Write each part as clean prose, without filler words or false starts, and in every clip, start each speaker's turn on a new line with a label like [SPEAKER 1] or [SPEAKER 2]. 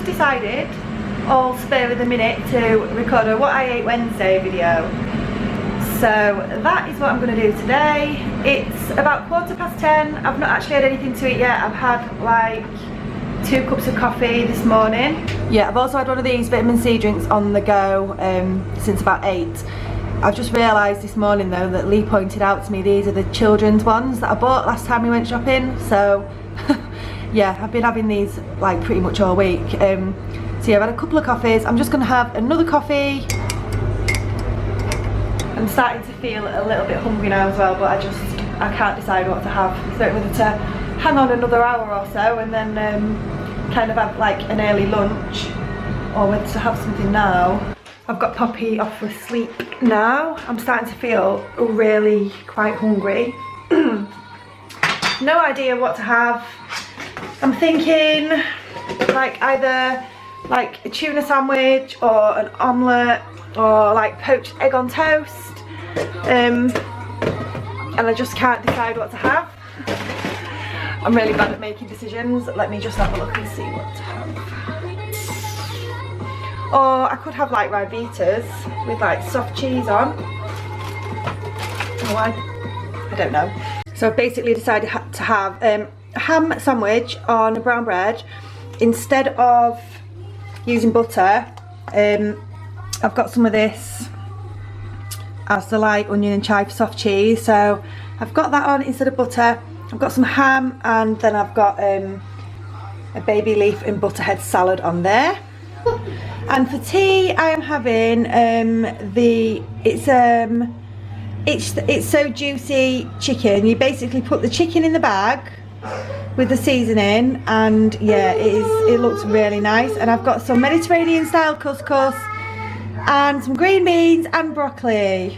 [SPEAKER 1] just decided, all spare of the minute, to record a What I Ate Wednesday video. So that is what I'm going to do today. It's about 10:15. I've not actually had anything to eat yet. I've had like 2 cups of coffee this morning. Yeah, I've also had one of these vitamin C drinks on the go since about 8. I've just realised this morning though that Lee pointed out to me these are the children's ones that I bought last time we went shopping. So yeah, I've been having these like pretty much all week. So yeah, I've had a couple of coffees. I'm just going to have another coffee. I'm starting to feel a little bit hungry now as well, but I can't decide what to have. So whether to hang on another hour or so and then kind of have like an early lunch, or whether to have something now. I've got Poppy off for sleep now. I'm starting to feel really quite hungry. No idea what to have. I'm thinking like either like a tuna sandwich or an omelette or like poached egg on toast, and I just can't decide what to have. I'm really bad at making decisions. Let me just have a look and see what to have. Or I could have like Rivitas with like soft cheese on. Oh, I don't know. So I've basically decided to have a ham sandwich on brown bread instead of using butter. I've got some of this as the like onion and chive soft cheese, so I've got that on instead of butter. I've got some ham, and then I've got a baby leaf and butterhead salad on there. And for tea I am having it's so juicy chicken. You basically put the chicken in the bag with the seasoning, and yeah, it looks really nice. And I've got some Mediterranean style couscous and some green beans and broccoli.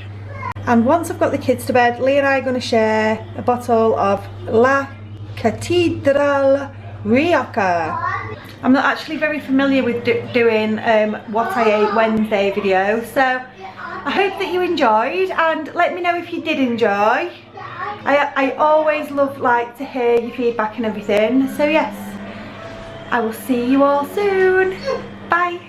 [SPEAKER 1] And once I've got the kids to bed, Lee and I are going to share a bottle of La Catedral Rioja. I'm not actually very familiar with doing What I Ate Wednesday video, so I hope that you enjoyed, and let me know if you did enjoy. I always love like to hear your feedback and everything, so yes, I will see you all soon. Bye.